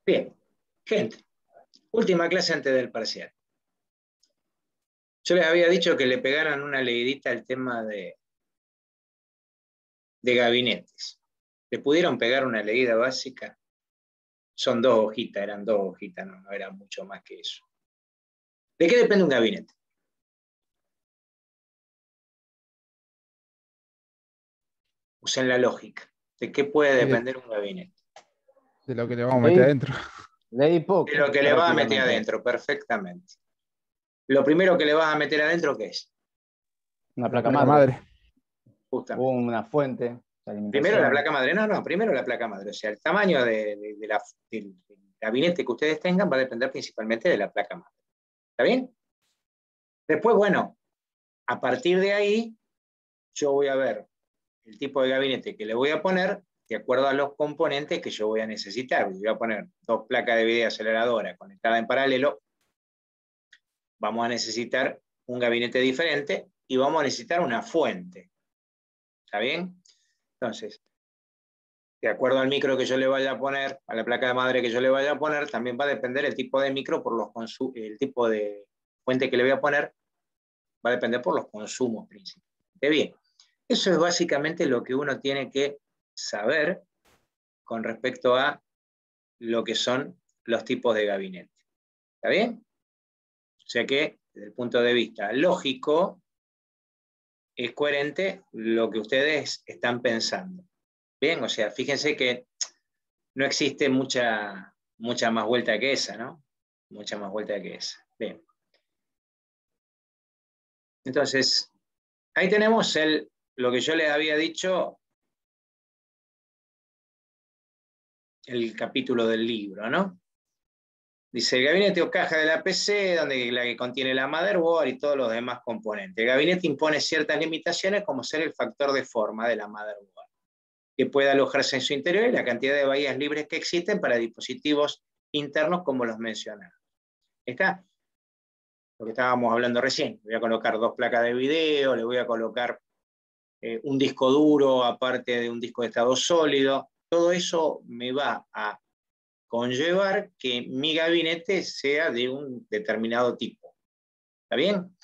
Bien, gente, última clase antes del parcial. Yo les había dicho que le pegaran una leidita al tema de gabinetes. ¿Le pudieron pegar una leída básica? Son eran dos hojitas, no era mucho más que eso. ¿De qué depende un gabinete? Usen la lógica. ¿De qué puede depender un gabinete? De lo que le vamos a meter adentro. Leí poco. De lo que le vas a meter adentro, perfectamente. Lo primero que le vas a meter adentro, ¿qué es? Una placa madre. Justamente. Una fuente. Primero la placa madre. No, primero la placa madre. O sea, el tamaño del gabinete que ustedes tengan va a depender principalmente de la placa madre. ¿Está bien? Después, bueno, a partir de ahí, yo voy a ver el tipo de gabinete que le voy a poner de acuerdo a los componentes que yo voy a necesitar. Yo voy a poner 2 placas de video aceleradoras conectadas en paralelo. Vamos a necesitar un gabinete diferente y vamos a necesitar una fuente. ¿Está bien? Entonces, de acuerdo al micro que yo le vaya a poner, a la placa de madre que yo le vaya a poner, también va a depender el tipo de micro por el tipo de fuente que le voy a poner, va a depender por los consumos principalmente. Bien, eso es básicamente lo que uno tiene que saber con respecto a lo que son los tipos de gabinete. ¿Está bien? O sea que, desde el punto de vista lógico, es coherente lo que ustedes están pensando. Bien, o sea, fíjense que no existe mucha más vuelta que esa, ¿no? Mucha más vuelta que esa. Bien. Entonces, ahí tenemos lo que yo les había dicho, el capítulo del libro, ¿no? Dice, el gabinete o caja de la PC, donde la que contiene la motherboard y todos los demás componentes. El gabinete impone ciertas limitaciones, como ser el factor de forma de la motherboard, que puede alojarse en su interior y la cantidad de bahías libres que existen para dispositivos internos como los mencionados. Está lo que estábamos hablando recién. Le voy a colocar 2 placas de video, le voy a colocar un disco duro aparte de un disco de estado sólido. Todo eso me va a conllevar que mi gabinete sea de un determinado tipo. ¿Está bien?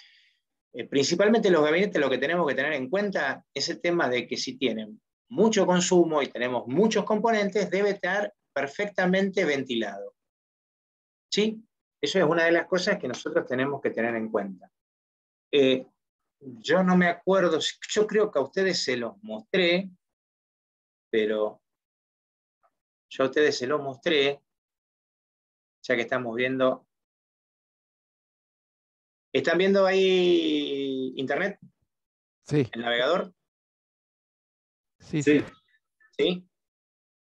Principalmente los gabinetes, lo que tenemos que tener en cuenta es el tema de que si tienen mucho consumo y tenemos muchos componentes, debe estar perfectamente ventilado. ¿Sí? Eso es una de las cosas que nosotros tenemos que tener en cuenta. Yo no me acuerdo, yo creo que a ustedes se los mostré, pero yo a ustedes se los mostré, ya que estamos viendo. ¿Están viendo ahí internet? Sí. ¿El navegador? Sí. ¿Sí?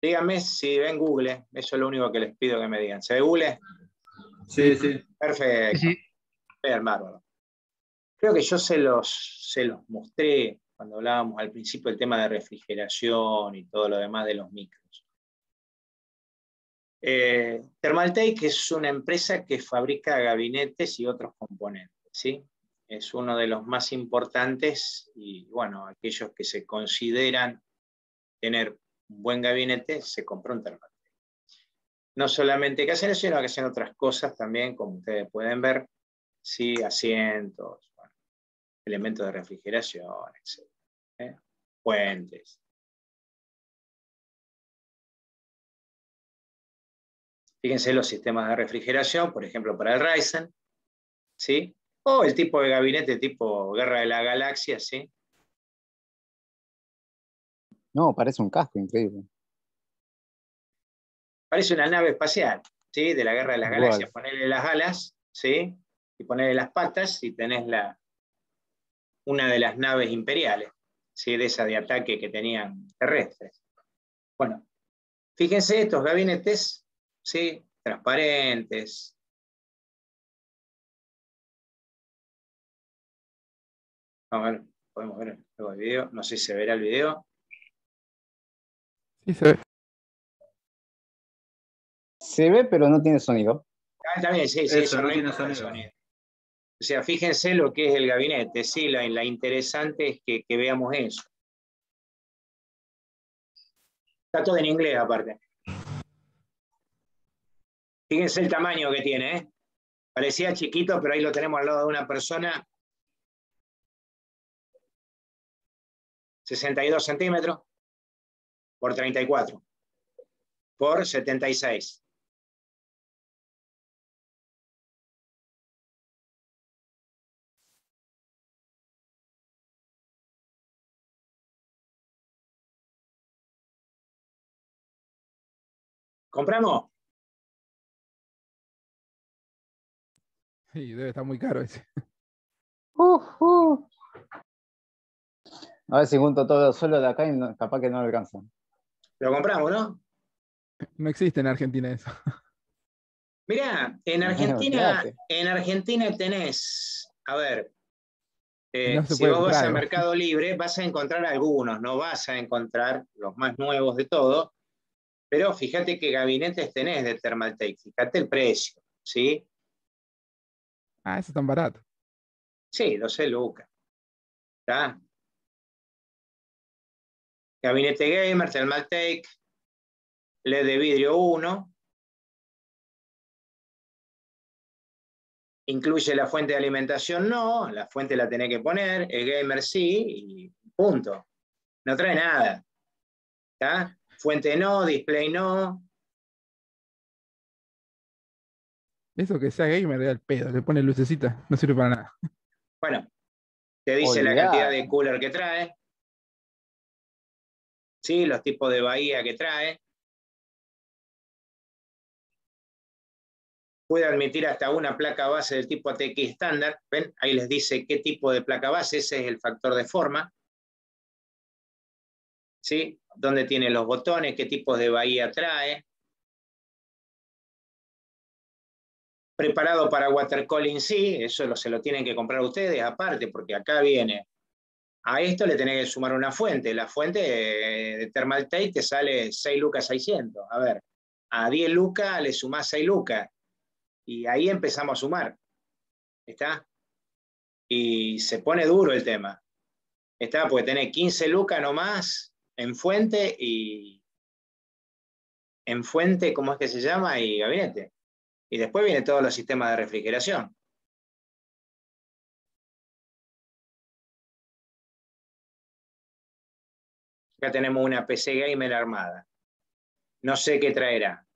Díganme si ven Google, eso es lo único que les pido que me digan. ¿Se ve Google? Sí. Perfecto. Sí. Vean, bárbaro. Creo que yo se los mostré cuando hablábamos al principio del tema de refrigeración y todo lo demás de los micros. Thermaltake es una empresa que fabrica gabinetes y otros componentes, ¿sí? Es uno de los más importantes y, bueno, aquellos que se consideran tener un buen gabinete, se compra un Thermaltake. No solamente que hacen eso, sino que hacen otras cosas también, como ustedes pueden ver, ¿sí? Asientos, bueno, elementos de refrigeración, etc. Puentes. Fíjense los sistemas de refrigeración, por ejemplo, para el Ryzen, ¿sí? O el tipo de gabinete tipo Guerra de la Galaxia, ¿sí? No, parece un casco increíble. Parece una nave espacial, ¿sí? De la Guerra de las Galaxias. Ponerle las alas, ¿sí? Y ponerle las patas y tenés una de las naves imperiales, ¿sí? De esa de ataque que tenían terrestres. Bueno, fíjense estos gabinetes, ¿sí? Transparentes. A ver, podemos ver luego el video. No sé si se verá el video. Sí, se ve. Se ve, pero no tiene sonido. Ah, también, sí, Eso no tiene sonido. O sea, fíjense lo que es el gabinete, sí, la interesante es que veamos eso. Está todo en inglés aparte. Fíjense el tamaño que tiene, ¿eh? Parecía chiquito, pero ahí lo tenemos al lado de una persona. 62 centímetros por 34 por 76. ¿Compramos? Sí, debe estar muy caro ese. A ver si junto todo solo de acá y capaz que no alcanza. Lo compramos, ¿no? No existe en Argentina eso. Mirá, Olvídate. en Argentina tenés, a ver, Y no se si puede vos vas comprar a igual. Mercado Libre, vas a encontrar algunos, no vas a encontrar los más nuevos de todo, pero fíjate qué gabinetes tenés de Thermaltake, fíjate el precio, ¿sí? Ah, eso es tan barato. Sí, 12 lucas, ¿está? Gabinete gamer, Thermaltake, LED de vidrio 1, incluye la fuente de alimentación, no, la fuente la tenés que poner, el gamer sí, y punto. No trae nada, ¿está? Fuente no, display no. Eso que sea gamer da el pedo, le pone lucecita, no sirve para nada. Bueno, te dice la cantidad de Olvídate. cooler que trae, ¿sí? Los tipos de bahía que trae. Puede admitir hasta una placa base del tipo ATX estándar. ¿Ven? Ahí les dice qué tipo de placa base, ese es el factor de forma. ¿Sí? Dónde tiene los botones, qué tipos de bahía trae. Preparado para water cooling, sí, eso se lo tienen que comprar ustedes aparte, porque acá viene. A esto le tenés que sumar una fuente. La fuente de Thermaltake te sale 6 lucas 600. A ver, a 10 lucas le sumás 6 lucas. Y ahí empezamos a sumar. ¿Está? Y se pone duro el tema. ¿Está? Porque tenés 15 lucas nomás en fuente y en fuente, ¿cómo es que se llama? Y gabinete. Y después vienen todos los sistemas de refrigeración. Acá tenemos una PC gamer armada. No sé qué traerá.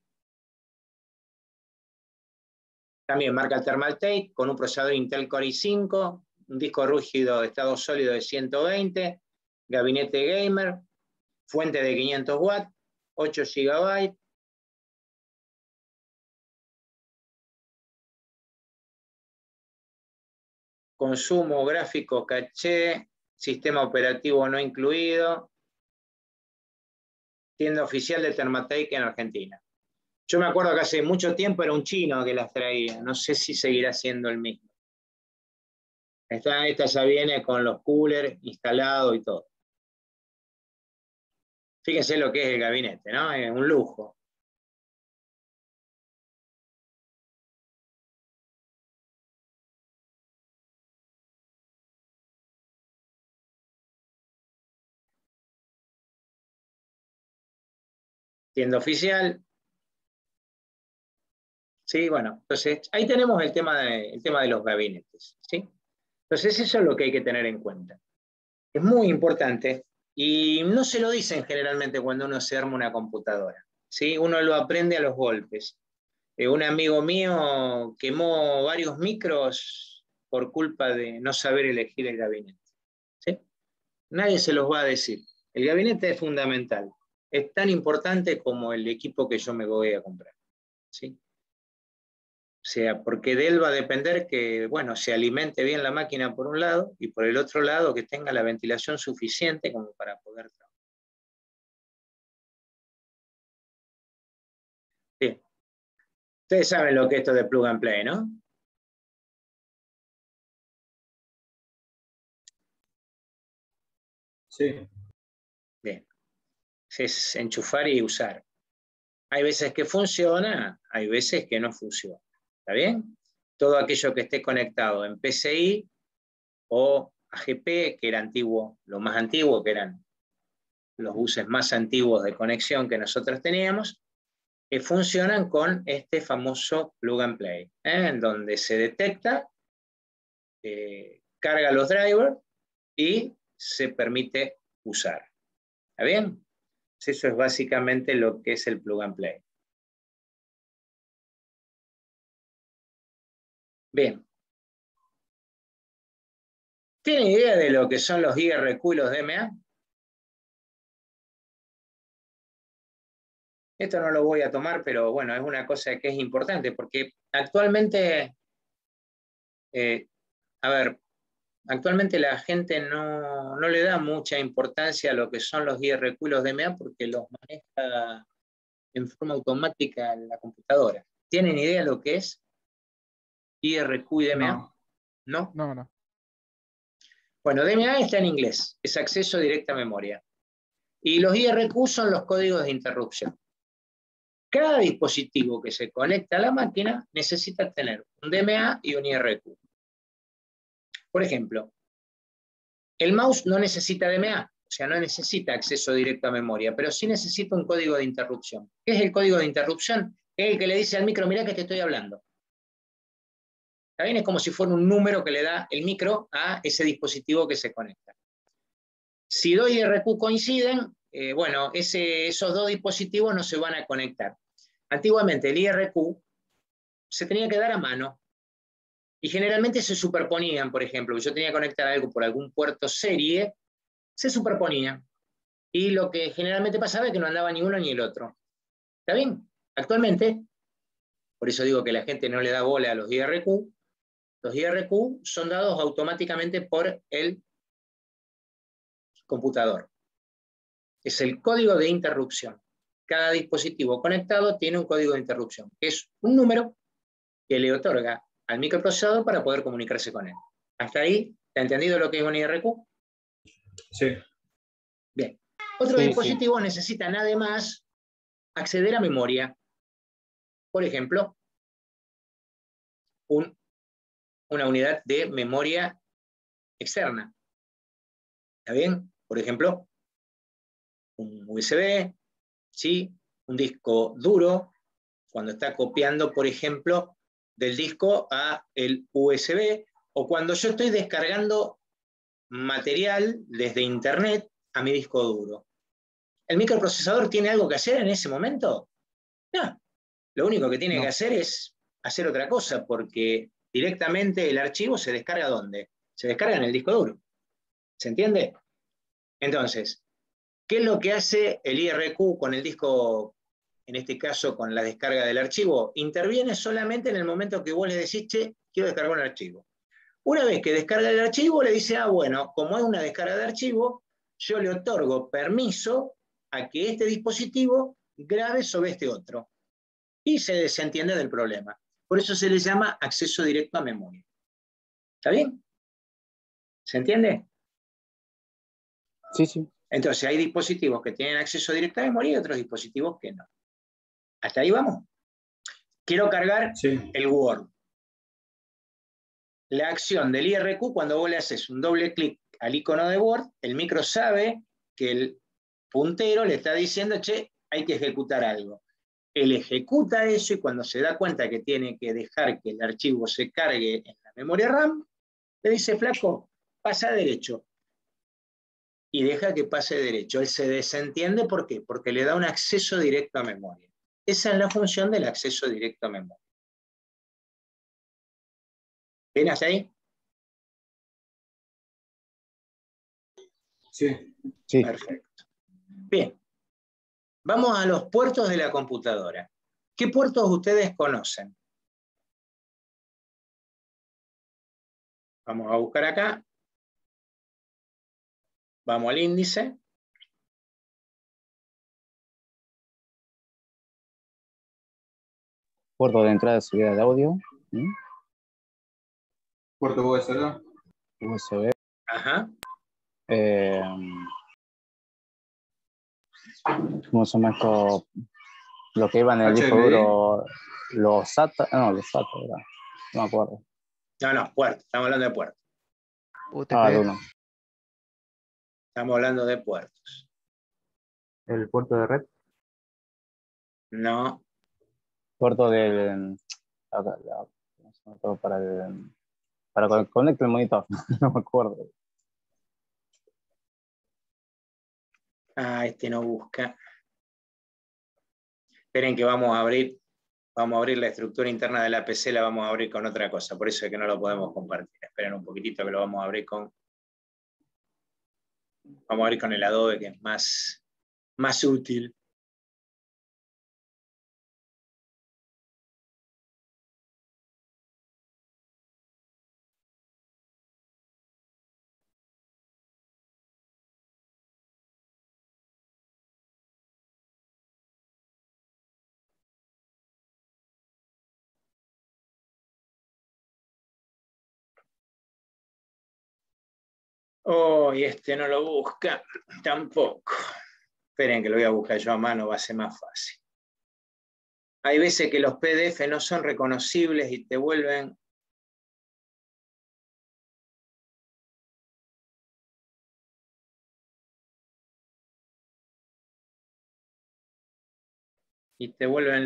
También marca Thermaltake con un procesador Intel Core i5, un disco rígido de estado sólido de 120, gabinete gamer, fuente de 500 watts, 8 GB, consumo gráfico caché, sistema operativo no incluido, tienda oficial de Thermaltake en Argentina. Yo me acuerdo que hace mucho tiempo era un chino que las traía, no sé si seguirá siendo el mismo. Esta ya viene con los coolers instalados y todo. Fíjense lo que es el gabinete, ¿no? Es un lujo. Tienda oficial. Sí, bueno, entonces ahí tenemos el tema de los gabinetes, ¿sí? Entonces eso es lo que hay que tener en cuenta. Es muy importante y no se lo dicen generalmente cuando uno se arma una computadora, ¿sí? Uno lo aprende a los golpes. Un amigo mío quemó varios micros por culpa de no saber elegir el gabinete, ¿sí? Nadie se los va a decir. El gabinete es fundamental. Es tan importante como el equipo que yo me voy a comprar, ¿sí? O sea, porque de él va a depender que, bueno, se alimente bien la máquina por un lado y por el otro lado que tenga la ventilación suficiente como para poder trabajar. Bien. Ustedes saben lo que es esto de plug and play, ¿no? Sí. Bien. Es enchufar y usar. Hay veces que funciona, hay veces que no funciona. ¿Está bien? Todo aquello que esté conectado en PCI o AGP, que era antiguo, lo más antiguo, que eran los buses más antiguos de conexión que nosotros teníamos, funcionan con este famoso plug and play, en donde se detecta, carga los drivers y se permite usar. ¿Está bien? Eso es básicamente lo que es el plug and play. Bien. ¿Tienen idea de lo que son los IRQ y los DMA? Esto no lo voy a tomar, pero bueno, es una cosa que es importante, porque actualmente, a ver, actualmente la gente no le da mucha importancia a lo que son los IRQ y los DMA porque los maneja en forma automática en la computadora. ¿Tienen idea de lo que es IRQ y DMA? No. ¿No? No, no. Bueno, DMA está en inglés, es acceso directo a memoria. Y los IRQ son los códigos de interrupción. Cada dispositivo que se conecta a la máquina necesita tener un DMA y un IRQ. Por ejemplo, el mouse no necesita DMA, o sea, no necesita acceso directo a memoria, pero sí necesita un código de interrupción. ¿Qué es el código de interrupción? Es el que le dice al micro, mirá que te estoy hablando. ¿Está bien? Es como si fuera un número que le da el micro a ese dispositivo que se conecta. Si dos IRQ coinciden, bueno, esos dos dispositivos no se van a conectar. Antiguamente el IRQ se tenía que dar a mano y generalmente se superponían, por ejemplo, yo tenía que conectar algo por algún puerto serie, se superponían. Y lo que generalmente pasaba es que no andaba ni uno ni el otro. ¿Está bien? Actualmente, por eso digo que la gente no le da bola a los IRQ son dados automáticamente por el computador. Es el código de interrupción. Cada dispositivo conectado tiene un código de interrupción, que es un número que le otorga al microprocesador para poder comunicarse con él. ¿Hasta ahí? ¿Te ha entendido lo que es un IRQ? Sí. Bien. Otros Sí, dispositivos necesitan además acceder a memoria. Por ejemplo, una unidad de memoria externa. ¿Está bien? Por ejemplo, un USB, ¿sí? Un disco duro, cuando está copiando, por ejemplo, del disco a el USB, o cuando yo estoy descargando material desde internet a mi disco duro. ¿El microprocesador tiene algo que hacer en ese momento? No. Lo único que tiene que No. hacer es hacer otra cosa, porque directamente el archivo se descarga ¿dónde? Se descarga en el disco duro. ¿Se entiende? Entonces, ¿qué es lo que hace el IRQ con el disco, en este caso con la descarga del archivo? Interviene solamente en el momento que vos le decís, che, quiero descargar un archivo. Una vez que descarga el archivo, le dice, bueno, como es una descarga de archivo, yo le otorgo permiso a que este dispositivo grabe sobre este otro. Y se desentiende del problema. Por eso se le llama acceso directo a memoria. ¿Está bien? ¿Se entiende? Sí, sí. Entonces hay dispositivos que tienen acceso directo a memoria y otros dispositivos que no. ¿Hasta ahí vamos? Quiero cargar el Word. La acción del IRQ, cuando vos le haces un doble clic al icono de Word, el micro sabe que el puntero le está diciendo, che, hay que ejecutar algo. Él ejecuta eso y cuando se da cuenta que tiene que dejar que el archivo se cargue en la memoria RAM, le dice, flaco, pasa derecho. Y deja que pase derecho. Él se desentiende, ¿por qué? Porque le da un acceso directo a memoria. Esa es la función del acceso directo a memoria. ¿Ven hasta ahí? Sí. Sí. Perfecto. Bien. Vamos a los puertos de la computadora. ¿Qué puertos ustedes conocen? Vamos a buscar acá. Vamos al índice. Puerto de entrada y salida de audio. Puerto USB. USB. Ajá. ¿Cómo se llama esto? Lo que iba en el disco HMI. duro. Los SATA. No, los SATA, ¿verdad? No me acuerdo. No, puertos. Estamos hablando de puertos. UTP. Uno. Estamos hablando de puertos. El puerto de red. No. puerto del... para para conectar el monitor, no me acuerdo. Ah, este no busca. Esperen que vamos a abrir la estructura interna de la PC, la vamos a abrir con otra cosa, por eso es que no lo podemos compartir. Esperen un poquitito que lo vamos a abrir con el Adobe, que es más útil. Oh, y este no lo busca tampoco. Esperen que lo voy a buscar yo a mano, va a ser más fácil. Hay veces que los PDF no son reconocibles y te vuelven...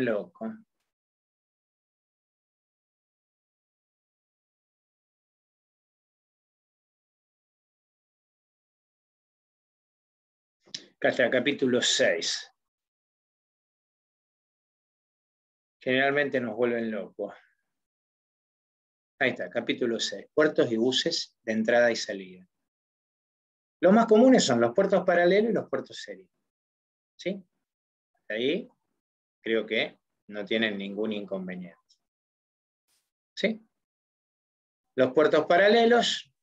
loco. Acá está, capítulo 6. Generalmente nos vuelven locos. Ahí está, capítulo 6. Puertos y buses de entrada y salida. Los más comunes son los puertos paralelos y los puertos serie. ¿Sí? Hasta ahí creo que no tienen ningún inconveniente. ¿Sí? Los puertos paralelos,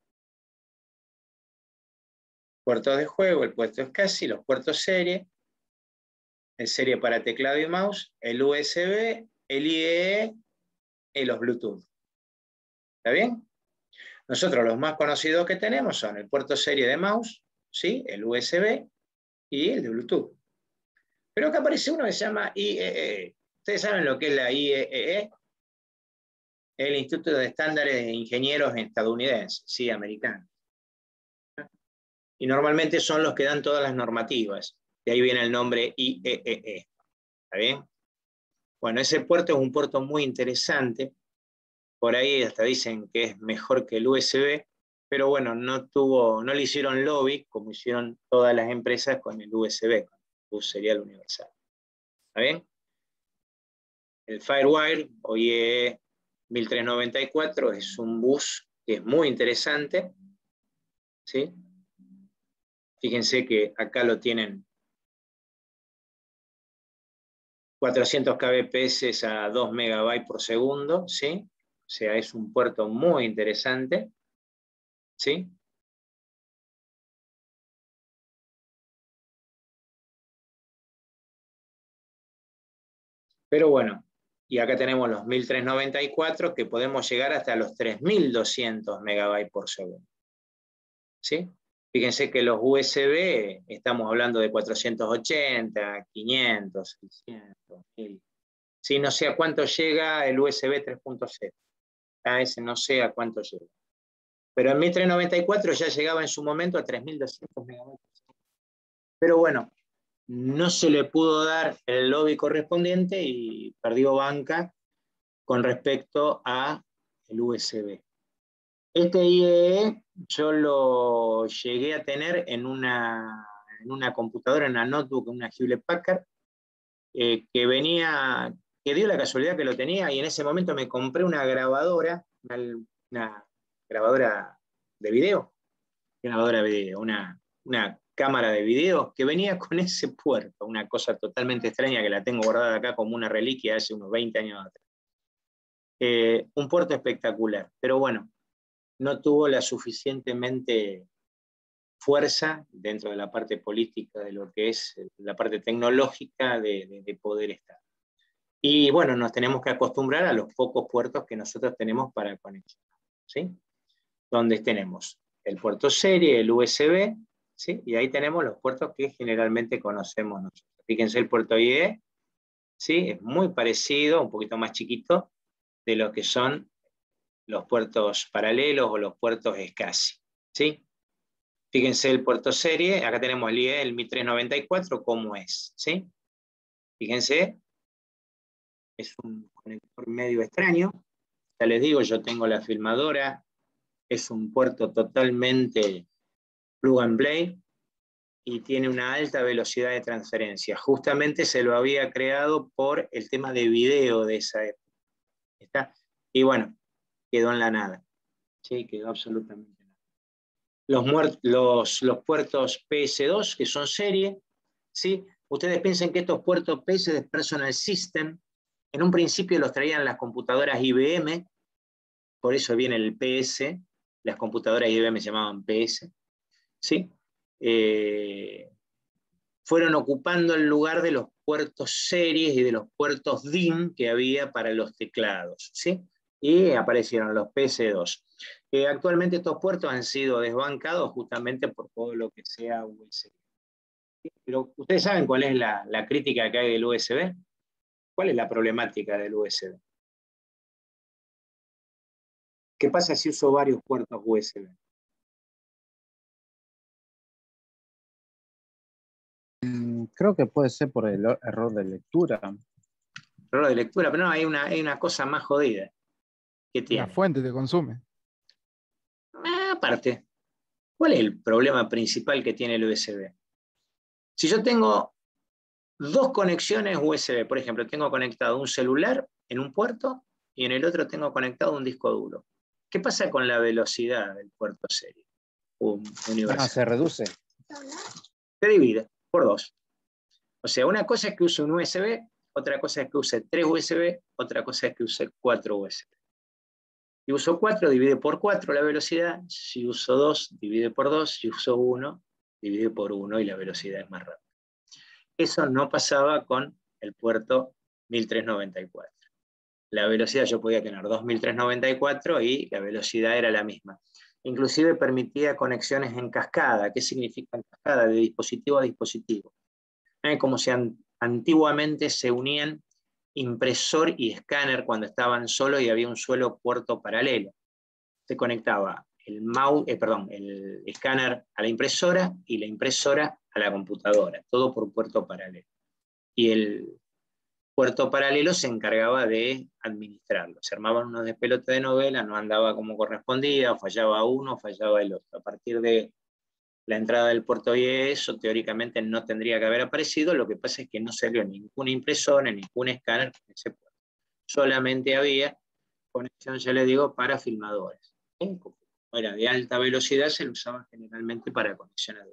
puertos de juego, el puerto SCSI, los puertos serie, el serie para teclado y mouse, el USB, el IEE y los Bluetooth. ¿Está bien? Nosotros los más conocidos que tenemos son el puerto serie de mouse, ¿sí? El USB y el de Bluetooth. Pero acá aparece uno que se llama IEEE. ¿Ustedes saben lo que es la IEEE? El Instituto de Estándares de Ingenieros estadounidenses, sí, americano. Y normalmente son los que dan todas las normativas. De ahí viene el nombre IEEE. ¿Está bien? Bueno, ese puerto es un puerto muy interesante. Por ahí hasta dicen que es mejor que el USB, pero bueno, no le hicieron lobby como hicieron todas las empresas con el USB, con el bus serial universal. ¿Está bien? El FireWire, o IEEE 1394, es un bus que es muy interesante. ¿Sí? Fíjense que acá lo tienen 400 kbps a 2 MB por segundo, ¿sí? O sea, es un puerto muy interesante, ¿sí? Pero bueno, y acá tenemos los 1394 que podemos llegar hasta los 3200 MB por segundo, ¿sí? Fíjense que los USB estamos hablando de 480, 500, 600, 1000. Sí, no sé a cuánto llega el USB 3.0. A ese no sé a cuánto llega. Pero en 1394 ya llegaba en su momento a 3200 MB. Pero bueno, no se le pudo dar el lobby correspondiente y perdió banca con respecto a el USB. Este IEE yo lo llegué a tener en una computadora, en una notebook, en una Hewlett Packard, que dio la casualidad que lo tenía, y en ese momento me compré una grabadora, una grabadora de video, una cámara de video que venía con ese puerto, una cosa totalmente extraña que la tengo guardada acá como una reliquia hace unos 20 años atrás. Un puerto espectacular, pero bueno, no tuvo la suficientemente fuerza dentro de la parte política de lo que es la parte tecnológica de poder estar. Y bueno, nos tenemos que acostumbrar a los pocos puertos que nosotros tenemos para conexión, ¿sí? Donde tenemos el puerto serie, el USB, ¿sí? Y ahí tenemos los puertos que generalmente conocemos nosotros. Fíjense el puerto IE, ¿sí? Es muy parecido, un poquito más chiquito, de lo que son los puertos paralelos o los puertos SCSI, ¿sí? Fíjense el puerto serie, acá tenemos el IE, el 1394, cómo es, ¿sí? Fíjense es un conector medio extraño. Ya les digo, yo tengo la filmadora, es un puerto totalmente plug and play y tiene una alta velocidad de transferencia. Justamente se lo había creado por el tema de video de esa época. ¿Está? Y bueno, quedó en la nada. Sí, quedó absolutamente nada. Los puertos PS2, que son serie, ¿sí? Ustedes piensen que estos puertos PS de Personal System, en un principio los traían las computadoras IBM, por eso viene el PS, las computadoras IBM se llamaban PS, ¿sí? Fueron ocupando el lugar de los puertos series y de los puertos DIN que había para los teclados, ¿sí? Y aparecieron los PS2. Actualmente estos puertos han sido desbancados justamente por todo lo que sea USB. Pero ustedes saben cuál es la crítica que hay del USB. ¿Cuál es la problemática del USB? ¿Qué pasa si uso varios puertos USB? Creo que puede ser por el error de lectura. Error de lectura, pero no, hay una cosa más jodida que La tiene. fuente te consume. Aparte, ¿cuál es el problema principal que tiene el USB? Si yo tengo dos conexiones USB, por ejemplo, tengo conectado un celular en un puerto y en el otro tengo conectado un disco duro. ¿Qué pasa con la velocidad del puerto serie universal? Se reduce. Se divide por dos. O sea, una cosa es que use un USB, otra cosa es que use 3 USB, otra cosa es que use 4 USB. Si uso 4, divide por 4 la velocidad. Si uso 2, divide por 2. Si uso 1, divide por 1 y la velocidad es más rápida. Eso no pasaba con el puerto 1394. La velocidad, yo podía tener 2394 y la velocidad era la misma. Inclusive permitía conexiones en cascada. ¿Qué significa en cascada? De dispositivo a dispositivo. Como si antiguamente se unían impresor y escáner cuando estaban solos y había un solo puerto paralelo. Se conectaba el escáner a la impresora y la impresora a la computadora, todo por puerto paralelo. Y el puerto paralelo se encargaba de administrarlo. Se armaban unos despelotes de novela, no andaba como correspondía, fallaba uno, fallaba el otro. A partir de la entrada del puerto IE, eso teóricamente no tendría que haber aparecido, lo que pasa es que no salió ninguna impresora, ningún escáner en ese puerto. Solamente había conexión, ya les digo, para filmadores. Como era de alta velocidad, se lo usaba generalmente para conexión a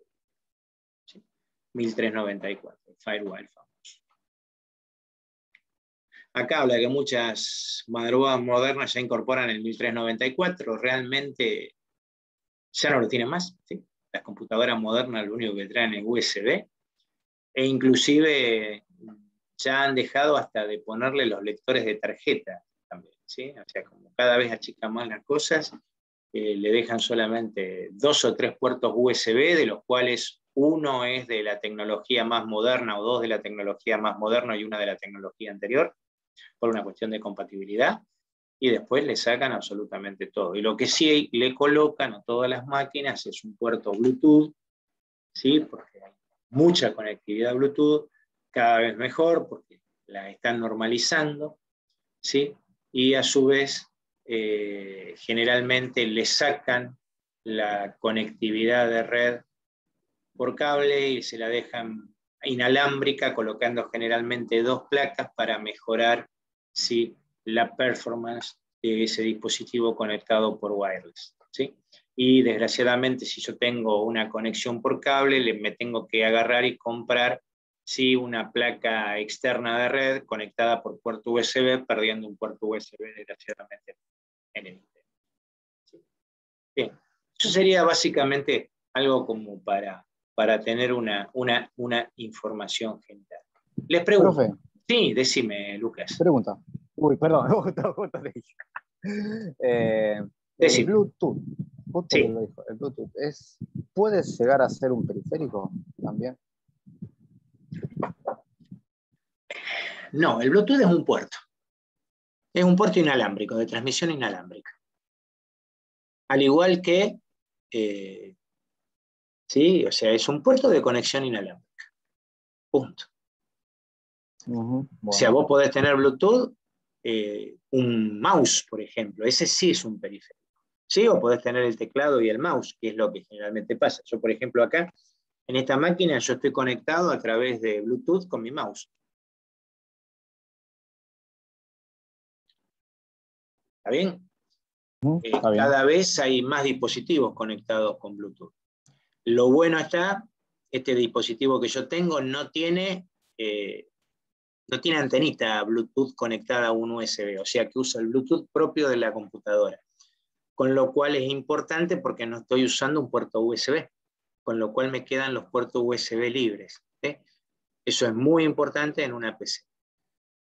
1394, Firewire famoso. Acá habla que muchas madrugadas modernas ya incorporan el 1394, realmente ya no lo tienen más, ¿sí? Las computadoras modernas lo único que traen es USB, e inclusive ya han dejado hasta de ponerle los lectores de tarjeta también, ¿sí? O sea, como cada vez achican más las cosas, le dejan solamente 2 o 3 puertos USB, de los cuales uno es de la tecnología más moderna o 2 de la tecnología más moderna y una de la tecnología anterior, por una cuestión de compatibilidad, y después le sacan absolutamente todo. Y lo que sí le colocan a todas las máquinas es un puerto Bluetooth, ¿sí? Porque hay mucha conectividad Bluetooth, cada vez mejor, porque la están normalizando, ¿sí? Y a su vez, generalmente le sacan la conectividad de red por cable y se la dejan inalámbrica, colocando generalmente 2 placas para mejorar, ¿sí?, la performance de ese dispositivo conectado por wireless, ¿sí? Y desgraciadamente, si yo tengo una conexión por cable, me tengo que agarrar y comprar, ¿sí?, una placa externa de red conectada por puerto USB, perdiendo un puerto USB desgraciadamente en el internet. ¿Sí? Bien, eso sería básicamente algo como para tener una información general. Les pregunto. Profe. Sí, decime, Lucas. Pregunta. Uy, perdón, justo te dije. El Bluetooth, justo sí. que lo dijo, el Bluetooth, ¿puede llegar a ser un periférico también? No, el Bluetooth es un puerto. Es un puerto inalámbrico, de transmisión inalámbrica. Al igual que, sí, o sea, es un puerto de conexión inalámbrica. Punto. O sea, vos podés tener Bluetooth, un mouse, por ejemplo, ese sí es un periférico. ¿Sí? O podés tener el teclado y el mouse, que es lo que generalmente pasa. Yo, por ejemplo, acá, en esta máquina, yo estoy conectado a través de Bluetooth con mi mouse. ¿Está bien? Está bien. Cada vez hay más dispositivos conectados con Bluetooth. Lo bueno está, este dispositivo que yo tengo no tiene antenita Bluetooth conectada a un USB, o sea que usa el Bluetooth propio de la computadora. Con lo cual es importante porque no estoy usando un puerto USB, con lo cual me quedan los puertos USB libres. ¿Sí? Eso es muy importante en una PC.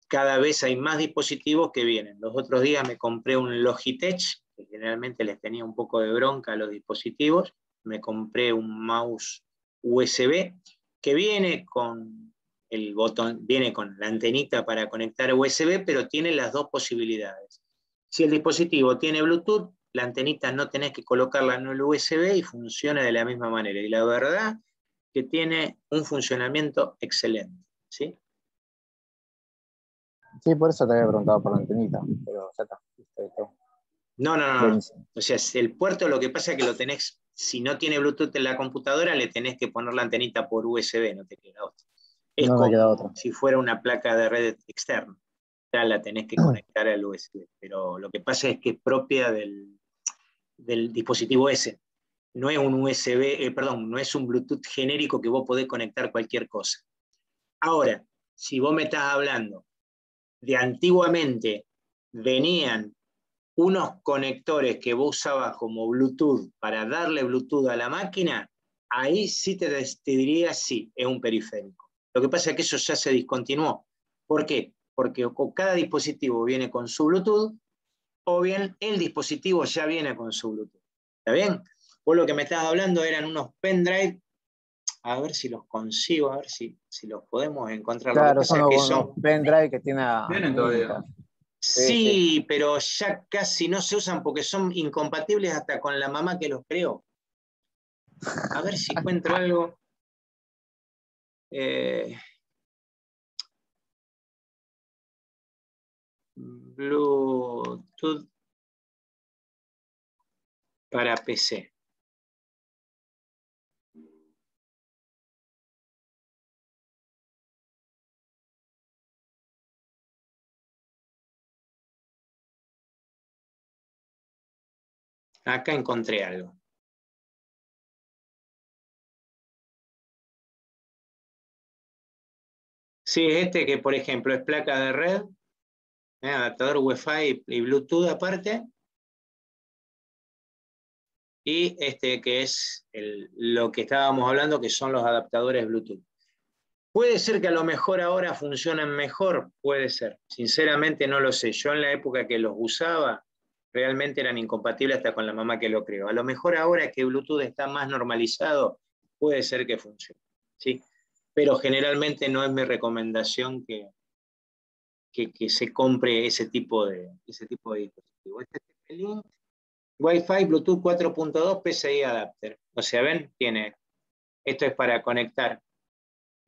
Cada vez hay más dispositivos que vienen. Los otros días me compré un Logitech, que generalmente les tenía un poco de bronca a los dispositivos. Me compré un mouse USB que viene con el botón, viene con la antenita para conectar USB, pero tiene las dos posibilidades. Si el dispositivo tiene Bluetooth, la antenita no tenés que colocarla en el USB y funciona de la misma manera. Y la verdad que tiene un funcionamiento excelente. ¿Sí? Sí, por eso te había preguntado por la antenita, pero ya está. Listo. No. Buenísimo. O sea, el puerto lo que pasa es que lo tenés, si no tiene Bluetooth en la computadora, le tenés que poner la antenita por USB, no te queda otra. Es No me queda otra. como si fuera una placa de red externa. Ya la tenés que conectar al USB. Pero lo que pasa es que es propia del dispositivo ese. No es un USB, perdón, no es un Bluetooth genérico que vos podés conectar cualquier cosa. Ahora, si vos me estás hablando de antiguamente venían unos conectores que vos usabas como Bluetooth para darle Bluetooth a la máquina, ahí sí te diría sí, es un periférico. Lo que pasa es que eso ya se discontinuó. ¿Por qué? Porque cada dispositivo viene con su Bluetooth, o bien el dispositivo ya viene con su Bluetooth. ¿Está bien? Vos lo que me estabas hablando eran unos pendrive, a ver si los consigo, a ver si los podemos encontrar. Lo que Claro, pasa son es que unos son... pendrive que tiene Vienen todavía. antenitas. Sí, sí. Sí, pero ya casi no se usan porque son incompatibles hasta con la mamá que los creó. A ver si encuentro algo. Bluetooth para PC. Acá encontré algo. Sí, este que por ejemplo es placa de red, adaptador Wi-Fi y Bluetooth aparte. Y este que es lo que estábamos hablando, que son los adaptadores Bluetooth. Puede ser que a lo mejor ahora funcionen mejor, puede ser. Sinceramente no lo sé. Yo en la época que los usaba, realmente eran incompatibles hasta con la mamá que lo creó. A lo mejor ahora que Bluetooth está más normalizado, puede ser que funcione. ¿Sí? Pero generalmente no es mi recomendación que se compre ese tipo de dispositivo. Este es el link. Wi-Fi, Bluetooth 4.2, PCI adapter. O sea, ven, esto es para conectar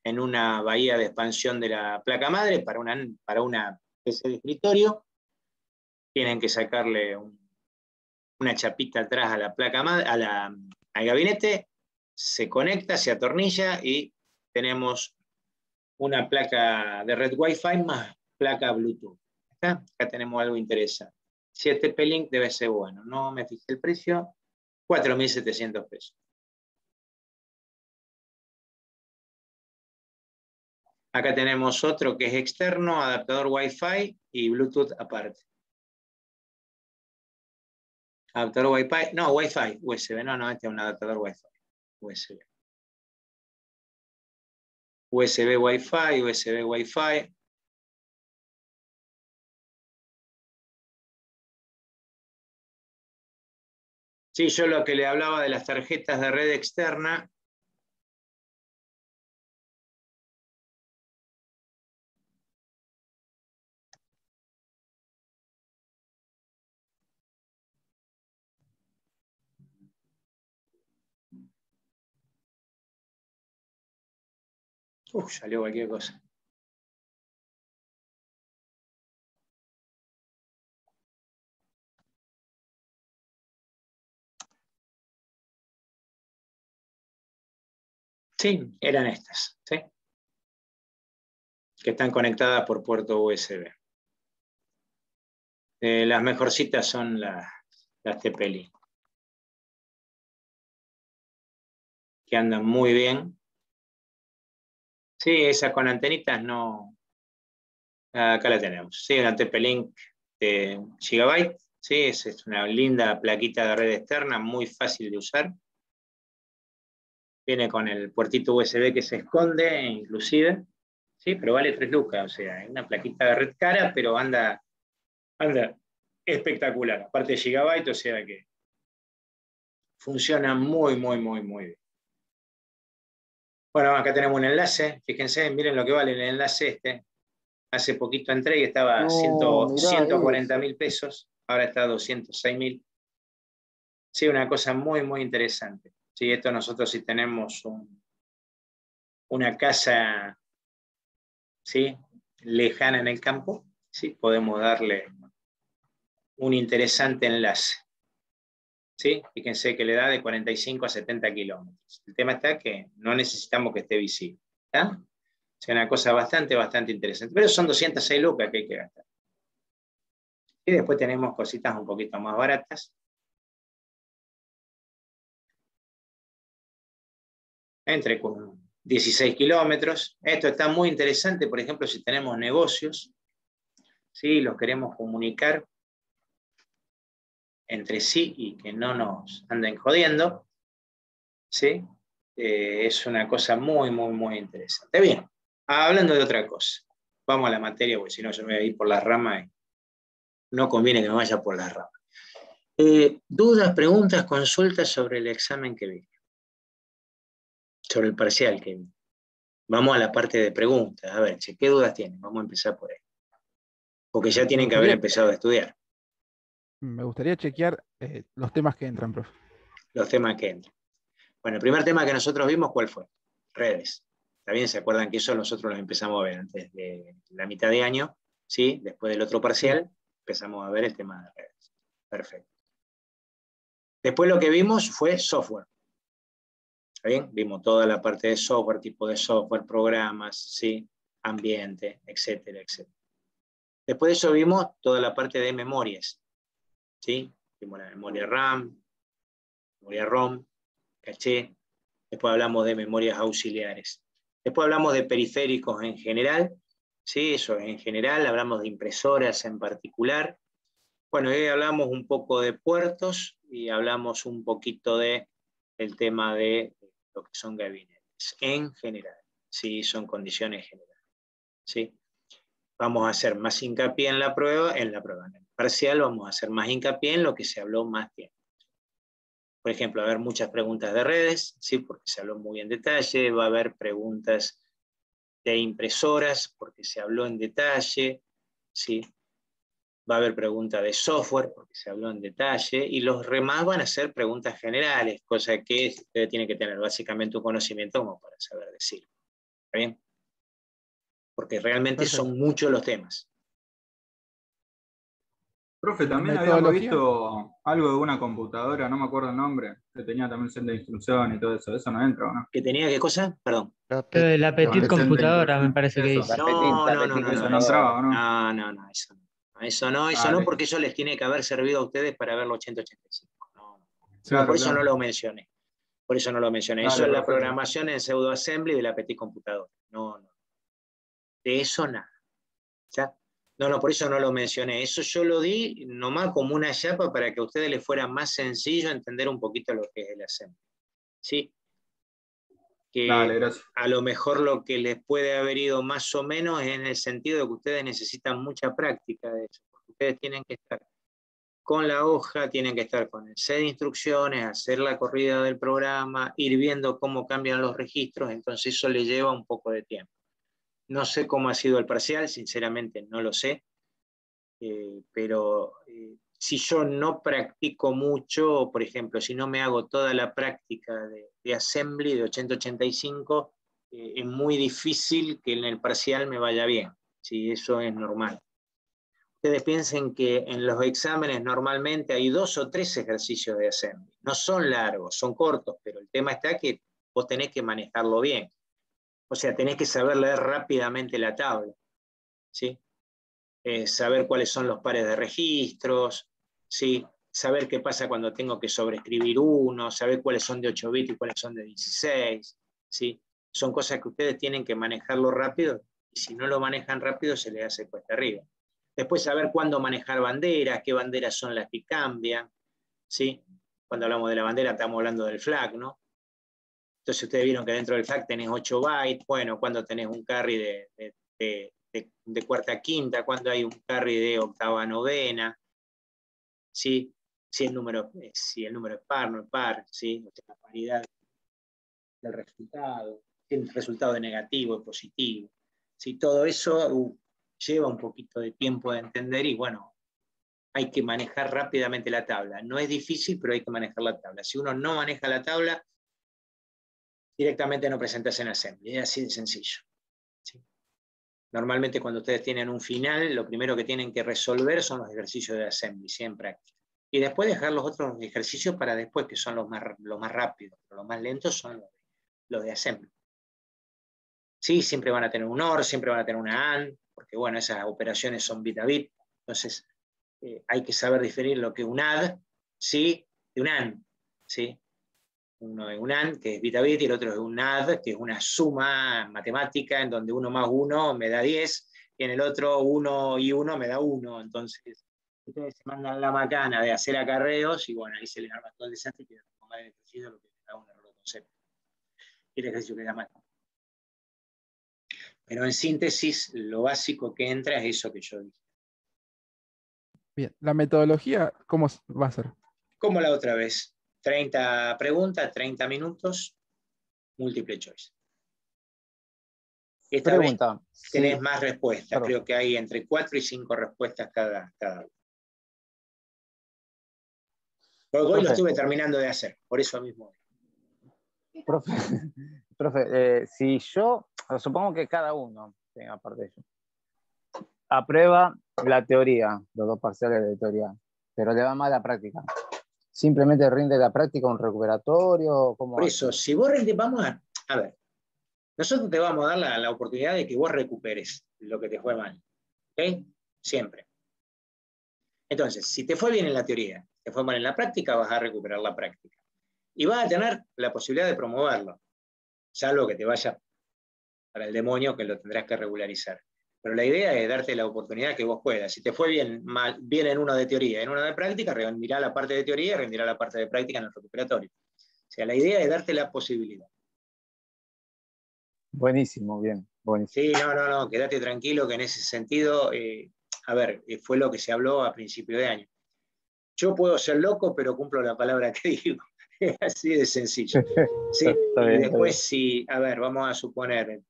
en una bahía de expansión de la placa madre para una PC de escritorio. Tienen que sacarle una chapita atrás a la placa madre, al gabinete, se conecta, se atornilla y tenemos una placa de red Wi-Fi más placa Bluetooth. Acá tenemos algo interesante. Si este P-Link debe ser bueno. No me fijé el precio, 4.700 pesos. Acá tenemos otro que es externo, adaptador Wi-Fi y Bluetooth aparte. Adaptador Wi-Fi, no, Wi-Fi, USB, no, este es un adaptador Wi-Fi. USB. USB Wi-Fi, USB Wi-Fi. Sí, yo lo que le hablaba de las tarjetas de red externa. Salió cualquier cosa. Sí, eran estas, ¿sí? Que están conectadas por puerto USB. Las mejorcitas son las TP-Link, que andan muy bien. Sí, esa con antenitas no. Acá la tenemos. Sí, una TP-Link de Gigabyte. Sí, es una linda plaquita de red externa, muy fácil de usar. Viene con el puertito USB que se esconde, inclusive. Sí, pero vale 3 lucas. O sea, es una plaquita de red cara, pero anda espectacular. Aparte de Gigabyte, o sea que funciona muy, muy, muy, muy bien. Bueno, acá tenemos un enlace. Fíjense, miren lo que vale el enlace este. Hace poquito entré y estaba No, mirá 140 eso. mil pesos. Ahora está 206.000. Sí, una cosa muy, muy interesante. Sí, esto nosotros si tenemos una casa, ¿sí?, lejana en el campo, ¿sí?, podemos darle un interesante enlace. ¿Sí? Fíjense que le da de 45 a 70 kilómetros. El tema está que no necesitamos que esté visible. ¿Está? Es una cosa bastante, bastante interesante. Pero son 206 lucas que hay que gastar. Y después tenemos cositas un poquito más baratas. Entre 16 kilómetros. Esto está muy interesante, por ejemplo, si tenemos negocios, ¿sí?, los queremos comunicar entre sí y que no nos anden jodiendo, ¿sí? Es una cosa muy, muy, muy interesante. Bien, hablando de otra cosa, vamos a la materia, porque si no yo me voy a ir por las ramas y no conviene que me vaya por las ramas. Dudas, preguntas, consultas sobre el examen que vi, sobre el parcial que vi. Vamos a la parte de preguntas. A ver, ¿qué dudas tienen? Vamos a empezar por ahí. Porque ya tienen que haber empezado a estudiar. Me gustaría chequear los temas que entran, profe. Los temas que entran. Bueno, el primer tema que nosotros vimos, ¿cuál fue? Redes. ¿Está bien? ¿Se acuerdan que eso nosotros lo empezamos a ver antes de la mitad de año? ¿Sí? Después del otro parcial, empezamos a ver el tema de redes. Perfecto. Después lo que vimos fue software. ¿Está bien? Vimos toda la parte de software, tipo de software, programas, ¿sí?, ambiente, etcétera, etcétera. Después de eso vimos toda la parte de memorias. ¿Sí? Vimos la memoria RAM, memoria ROM, caché. Después hablamos de memorias auxiliares. Después hablamos de periféricos en general. ¿Sí? Eso en general. Hablamos de impresoras en particular. Bueno, hoy hablamos un poco de puertos y hablamos un poquito del tema de lo que son gabinetes en general. ¿Sí? Son condiciones generales. ¿Sí? Vamos a hacer más hincapié en la prueba, en el parcial vamos a hacer más hincapié en lo que se habló más tiempo. Por ejemplo, va a haber muchas preguntas de redes, ¿sí?, porque se habló muy en detalle. Va a haber preguntas de impresoras, porque se habló en detalle, ¿sí? Va a haber preguntas de software, porque se habló en detalle, y los demás van a ser preguntas generales, cosa que ustedes tienen que tener básicamente un conocimiento como para saber decirlo. ¿Está bien? Porque realmente son muchos los temas. Profe, también habíamos visto algo de una computadora, no me acuerdo el nombre, que tenía también centro de instrucción y todo eso. ¿Eso no entra o no? ¿Que tenía qué cosa? Perdón. La Petit computadora, me parece que dice. No, eso no entraba, ¿no? No, eso no, porque eso les tiene que haber servido a ustedes para ver los 185. No. Claro, por eso no lo mencioné. Por eso no lo mencioné. Eso es la programación en pseudoassembly de la Petit computadora. No. De eso nada. ¿Ya? No, por eso no lo mencioné. Eso yo lo di nomás como una chapa para que a ustedes les fuera más sencillo entender un poquito lo que es el assembly. ¿Sí? Que a lo mejor lo que les puede haber ido más o menos es en el sentido de que ustedes necesitan mucha práctica de eso, porque ustedes tienen que estar con la hoja, tienen que estar con el set de instrucciones, hacer la corrida del programa, ir viendo cómo cambian los registros, entonces eso les lleva un poco de tiempo. No sé cómo ha sido el parcial, sinceramente no lo sé, pero si yo no practico mucho, por ejemplo, si no me hago toda la práctica de assembly de 8085, es muy difícil que en el parcial me vaya bien. ¿Sí? Eso es normal. Ustedes piensen que en los exámenes normalmente hay 2 o 3 ejercicios de assembly. No son largos, son cortos, pero el tema está que vos tenés que manejarlo bien. O sea, tenés que saber leer rápidamente la tabla, ¿sí? Saber cuáles son los pares de registros, ¿sí? Saber qué pasa cuando tengo que sobreescribir uno, saber cuáles son de 8 bits y cuáles son de 16, ¿sí? Son cosas que ustedes tienen que manejarlo rápido, y si no lo manejan rápido se les hace cuesta arriba. Después saber cuándo manejar banderas, qué banderas son las que cambian, ¿sí? Cuando hablamos de la bandera estamos hablando del flag, ¿no? Entonces ustedes vieron que dentro del flag tenés 8 bytes, bueno, cuando tenés un carry de cuarta a quinta, cuando hay un carry de octava a novena, ¿sí? Si el número es par, no es par, ¿sí? O sea, la paridad del resultado, si el resultado es negativo, es positivo, ¿sí? Todo eso lleva un poquito de tiempo de entender y bueno, hay que manejar rápidamente la tabla. No es difícil, pero hay que manejar la tabla. Si uno no maneja la tabla, directamente no presentas en Assembly. Es así de sencillo, ¿sí? Normalmente cuando ustedes tienen un final, lo primero que tienen que resolver son los ejercicios de Assembly, siempre. Y después dejar los otros ejercicios para después, que son los más rápidos, pero los más lentos son los de Assembly. Sí, siempre van a tener un OR, siempre van a tener una AND, porque bueno, esas operaciones son bit a bit, entonces hay que saber diferir lo que es un ADD, ¿sí? De un AND, ¿sí? Uno es un AND, que es bit a bit, y el otro es un ADD, que es una suma matemática, en donde 1 más 1 me da 10, y en el otro 1 y 1 me da 1, entonces ustedes se mandan la macana de hacer acarreos, y bueno, ahí se les arma todo el desastre, y queda como mal ejercicio, lo que da un error de concepto. Y el ejercicio queda mal. Pero en síntesis, lo básico que entra es eso que yo dije. Bien, la metodología, ¿cómo va a ser? Como la otra vez, 30 preguntas, 30 minutos, múltiple choice. Esta Pregunta. vez tenés Sí, más respuestas, perdón. creo que hay entre 4 y 5 respuestas cada uno. Hoy lo estuve terminando de hacer, por eso mismo. Profe, si yo, supongo que cada uno, aparte de eso, aprueba la teoría, los 2 parciales de teoría, pero le va mal la práctica, ¿simplemente rinde la práctica un recuperatorio? ¿Cómo Por hace? eso, si vos rendís, vamos a ver, nosotros te vamos a dar la oportunidad de que vos recuperes lo que te fue mal, ¿ok? Siempre. Entonces, si te fue bien en la teoría, te fue mal en la práctica, vas a recuperar la práctica. Y vas a tener la posibilidad de promoverlo, salvo que te vaya para el demonio, que lo tendrás que regularizar. Pero la idea es darte la oportunidad que vos puedas. Si te fue bien en uno de teoría, en uno de práctica, rendirá la parte de teoría y rendirá la parte de práctica en el recuperatorio. O sea, la idea es darte la posibilidad. Buenísimo, bien, buenísimo. Sí, no, quédate tranquilo que en ese sentido, a ver, fue lo que se habló a principio de año. Yo puedo ser loco, pero cumplo la palabra que digo. Así de sencillo. Sí, y después si, a ver, vamos a suponer,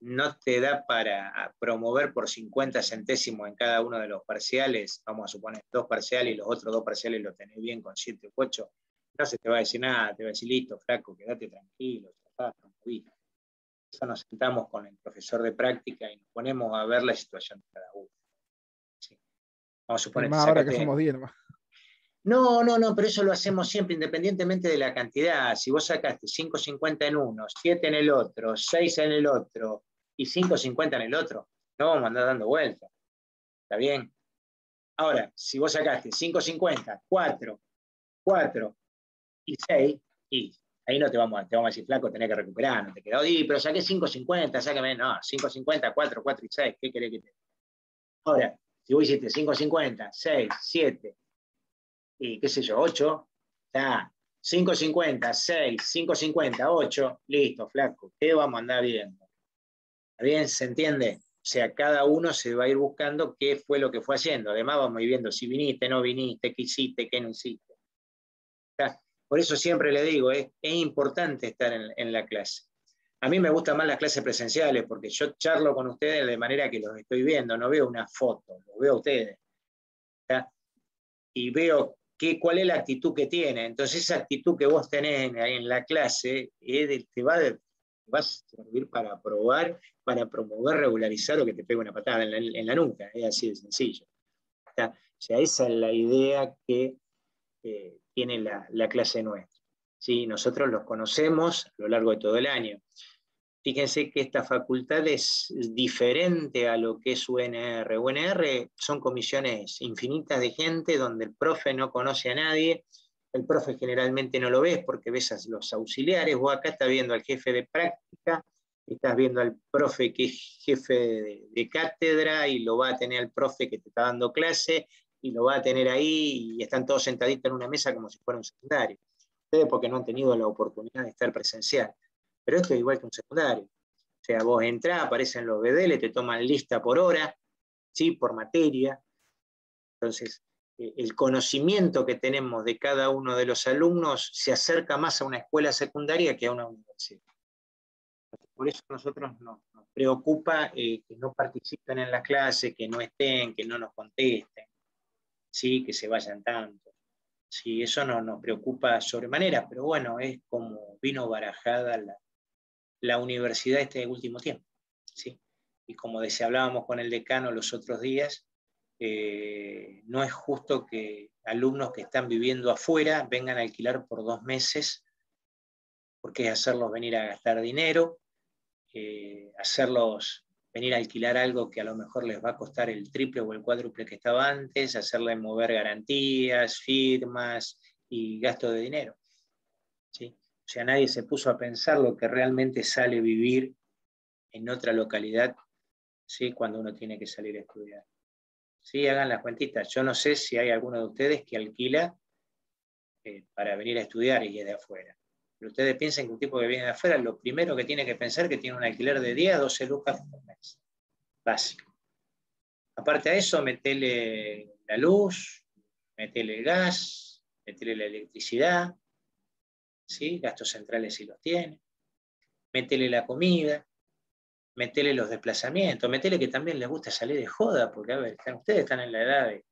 no te da para promover por 50 centésimos en cada uno de los parciales, vamos a suponer 2 parciales y los otros 2 parciales los tenés bien con 7 u 8, no se te va a decir nada, te va a decir, listo, flaco, quédate tranquilo, tranquilo. Eso nos sentamos con el profesor de práctica y nos ponemos a ver la situación de cada uno. Sí. Vamos a suponer, más ahora que somos 10 nomás. No, pero eso lo hacemos siempre, independientemente de la cantidad. Si vos sacaste 5.50 en uno, 7 en el otro, 6 en el otro y 5.50 en el otro, no vamos a andar dando vueltas. ¿Está bien? Ahora, si vos sacaste 5.50, 4 y 6, y ahí no te vamos a decir, flaco, tenés que recuperar, no te quedó, pero saqué 5.50, sácame, no, 5.50, 4 y 6, ¿qué querés que te? Ahora, si vos hiciste 5.50, 6, 7, y qué sé yo, 8, está, 5.50, 6, 5.50, 8, listo, flaco, ¿qué vamos a andar viendo? ¿Está bien? ¿Se entiende? O sea, cada uno se va a ir buscando qué fue lo que fue haciendo. Además vamos a ir viendo si viniste, no viniste, qué hiciste, qué no hiciste. Por eso siempre le digo, es importante estar en la clase. A mí me gustan más las clases presenciales porque yo charlo con ustedes de manera que los estoy viendo, no veo una foto, los veo a ustedes. ¿Está? Y veo cuál es la actitud que tiene. Entonces esa actitud que vos tenés en la clase te va a servir para probar, para promover, regularizar o que te pegue una patada en la nuca. Es así de sencillo. O sea, esa es la idea que tiene la clase nuestra. ¿sí? Nosotros los conocemos a lo largo de todo el año. Fíjense que esta facultad es diferente a lo que es UNR. UNR son comisiones infinitas de gente donde el profe no conoce a nadie, el profe generalmente no lo ves porque ves a los auxiliares, vos acá estás viendo al jefe de práctica, estás viendo al profe que es jefe de cátedra y lo va a tener al profe que te está dando clase y lo va a tener ahí y están todos sentaditos en una mesa como si fuera un secundario. Ustedes porque no han tenido la oportunidad de estar presencial. Pero esto es igual que un secundario. O sea, vos entrás, aparecen los BDL, te toman lista por hora, ¿sí? Por materia. Entonces, el conocimiento que tenemos de cada uno de los alumnos se acerca más a una escuela secundaria que a una universidad. Por eso a nosotros nos preocupa que no participen en las clases, que no estén, que no nos contesten, ¿sí? Que se vayan tanto. Sí, eso no nos preocupa sobremanera, pero bueno, es como vino barajada la universidad este último tiempo, ¿sí? Y como decía, hablábamos con el decano los otros días, no es justo que alumnos que están viviendo afuera vengan a alquilar por 2 meses, porque es hacerlos venir a gastar dinero, hacerlos venir a alquilar algo que a lo mejor les va a costar el triple o el cuádruple que estaba antes, hacerles mover garantías, firmas y gasto de dinero, ¿sí? O sea, nadie se puso a pensar lo que realmente sale vivir en otra localidad, ¿sí? Cuando uno tiene que salir a estudiar. Sí, hagan las cuentitas. Yo no sé si hay alguno de ustedes que alquila para venir a estudiar y es de afuera. Pero ustedes piensen que un tipo que viene de afuera, lo primero que tiene que pensar es que tiene un alquiler de 10 a 12 lucas por mes. Básico. Aparte de eso, metele la luz, metele el gas, metele la electricidad, ¿sí? Gastos centrales si los tiene, metele la comida, metele los desplazamientos, metele que también les gusta salir de joda, porque a ver, ustedes están en la edad de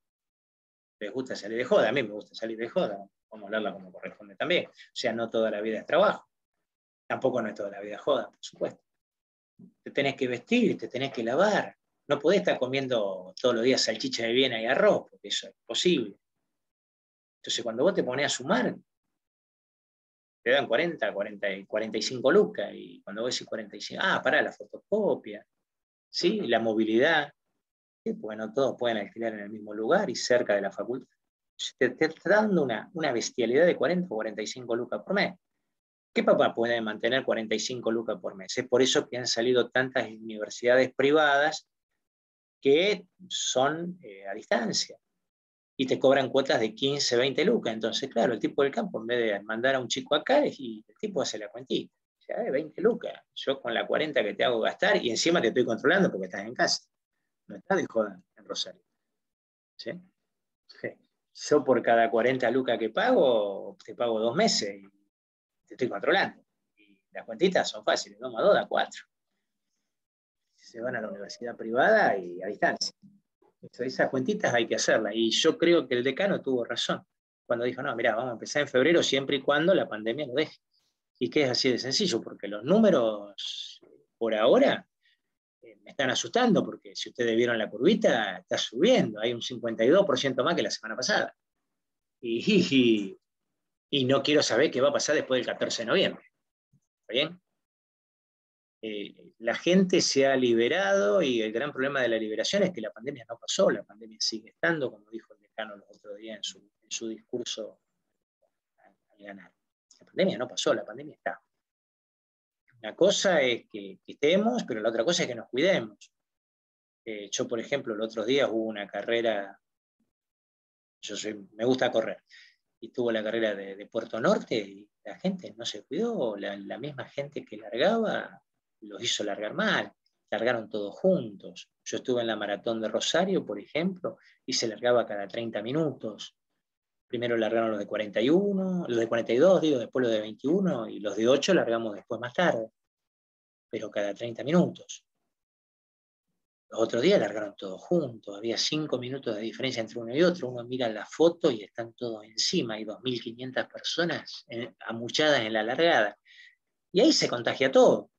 les gusta salir de joda, a mí me gusta salir de joda, vamos a hablarla como corresponde también. O sea, no toda la vida es trabajo, tampoco no es toda la vida joda, por supuesto. Te tenés que vestir, te tenés que lavar, no podés estar comiendo todos los días salchicha de Viena y arroz, porque eso es imposible. Entonces, cuando vos te ponés a sumar, te dan 40, 45 lucas, y cuando vos decís 45, pará, la fotocopia, ¿sí? La movilidad, ¿sí? Porque no todos pueden alquilar en el mismo lugar y cerca de la facultad. Te está dando una bestialidad de 40 o 45 lucas por mes. ¿Qué papá puede mantener 45 lucas por mes? Es por eso que han salido tantas universidades privadas que son a distancia y te cobran cuotas de 15, 20 lucas. Entonces, claro, el tipo del campo, en vez de mandar a un chico acá, y el tipo hace la cuentita. O sea, 20 lucas. Yo con la 40 que te hago gastar y encima te estoy controlando porque estás en casa. No estás de joda en Rosario. ¿Sí? Sí. Yo por cada 40 lucas que pago, te pago 2 meses y te estoy controlando. Y las cuentitas son fáciles, 2 más 2 da 4. Se van a la universidad privada y a distancia. Esas cuentitas hay que hacerlas. Y yo creo que el decano tuvo razón cuando dijo, no, mirá, vamos a empezar en febrero siempre y cuando la pandemia lo deje. Y que es así de sencillo, porque los números por ahora me están asustando, porque si ustedes vieron la curvita, está subiendo, hay un 52% más que la semana pasada. Y no quiero saber qué va a pasar después del 14 de noviembre. ¿Está bien? La gente se ha liberado y el gran problema de la liberación es que la pandemia no pasó, la pandemia sigue estando, como dijo el decano los otros días en su discurso al ganar. La pandemia no pasó, la pandemia está. Una cosa es que estemos, pero la otra cosa es que nos cuidemos. Yo, por ejemplo, los otros días hubo una carrera, me gusta correr, y tuvo la carrera de Puerto Norte y la gente no se cuidó, la misma gente que largaba los hizo largar mal, largaron todos juntos. Yo estuve en la maratón de Rosario, por ejemplo, y se largaba cada 30 minutos. Primero largaron los de 41, los de 42, digo, después los de 21, y los de 8 largamos después más tarde, pero cada 30 minutos. Los otros días largaron todos juntos, había 5 minutos de diferencia entre uno y otro, uno mira la foto y están todos encima, hay 2.500 personas amuchadas en la largada. Y ahí se contagia todo.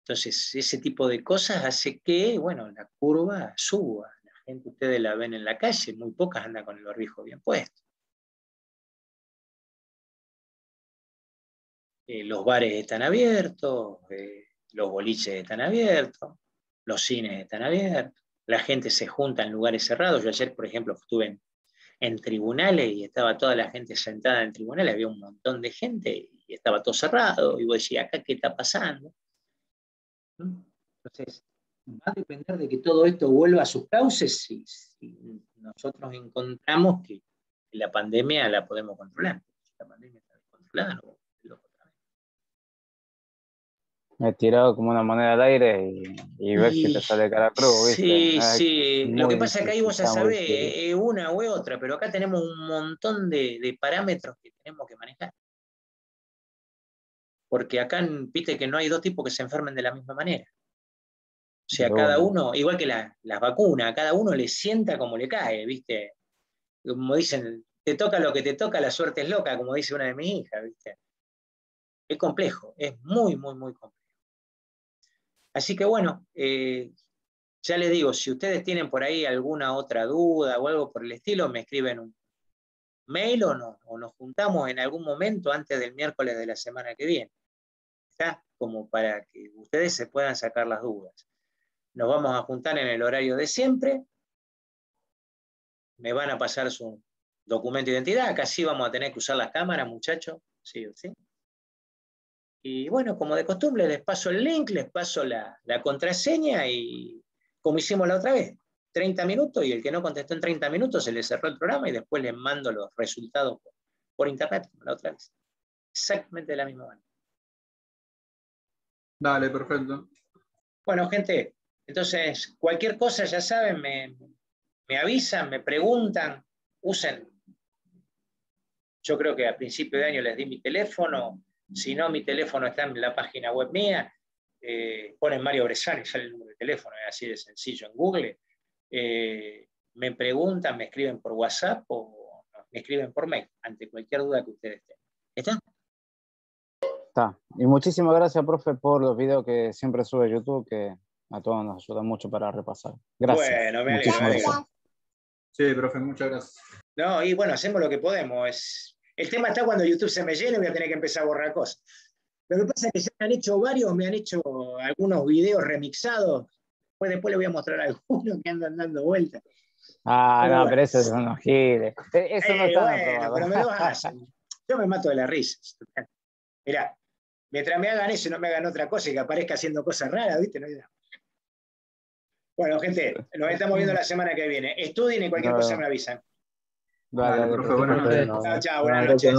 Entonces, ese tipo de cosas hace que, bueno, la curva suba. La gente, ustedes la ven en la calle, muy pocas andan con el barbijo bien puesto. los bares están abiertos, los boliches están abiertos, los cines están abiertos, la gente se junta en lugares cerrados. Yo ayer, por ejemplo, estuve en tribunales y estaba toda la gente sentada en tribunales, había un montón de gente y estaba todo cerrado, y vos decías, ¿acá qué está pasando? Entonces, va a depender de que todo esto vuelva a sus cauces si nosotros encontramos que la pandemia la podemos controlar. La pandemia está descontrolada, Me he tirado como una moneda al aire y ver si te sale cara cruz, ¿viste? Sí, sí. Lo que pasa es que ahí vos ya está muy sabés, difícil. es una u otra, pero acá tenemos un montón de parámetros que tenemos que manejar. Porque acá, viste que no hay dos tipos que se enfermen de la misma manera. O sea, cada uno, igual que las vacunas, a cada uno le sienta como le cae, ¿viste? Como dicen, te toca lo que te toca, la suerte es loca, como dice una de mis hijas, ¿viste? Es complejo, es muy, muy, muy complejo. Así que bueno, ya les digo, si ustedes tienen por ahí alguna otra duda o algo por el estilo, me escriben un mail o nos juntamos en algún momento antes del miércoles de la semana que viene. ¿Está? Como para que ustedes se puedan sacar las dudas. Nos vamos a juntar en el horario de siempre. Me van a pasar su documento de identidad. Acá sí vamos a tener que usar las cámaras, muchachos. Sí o sí. Y bueno, como de costumbre, les paso el link, les paso la contraseña y como hicimos la otra vez, 30 minutos y el que no contestó en 30 minutos se le cerró el programa y después les mando los resultados por internet, como la otra vez. Exactamente de la misma manera. Dale, perfecto. Bueno, gente, entonces cualquier cosa, ya saben, me avisan, me preguntan, usen. Yo creo que a principio de año les di mi teléfono, si no, mi teléfono está en la página web mía, ponen Mario Bresani, sale el número de teléfono, es así de sencillo en Google. Me preguntan, me escriben por WhatsApp o me escriben por mail, ante cualquier duda que ustedes tengan. ¿Está? Está. Y muchísimas gracias, profe, por los videos que siempre sube a YouTube, que a todos nos ayuda mucho para repasar. Gracias. Bueno, me alegro, me alegro. Sí, profe, muchas gracias. No, y bueno, hacemos lo que podemos. El tema está cuando YouTube se me llene, voy a tener que empezar a borrar cosas. Lo que pasa es que ya me han hecho varios, me han hecho algunos videos remixados. Después les voy a mostrar algunos que andan dando vueltas. Pero bueno. Pero eso son unos giles. Eso no está aprobado. Pero me lo hacen. Yo me mato de la risa. Mirá, mientras me hagan eso y no me hagan otra cosa y que aparezca haciendo cosas raras, ¿viste? No hay nada. Bueno, gente, nos estamos viendo la semana que viene. Estudien y cualquier cosa me avisan. Dale, profe, buenas noches. Chao, buenas noches.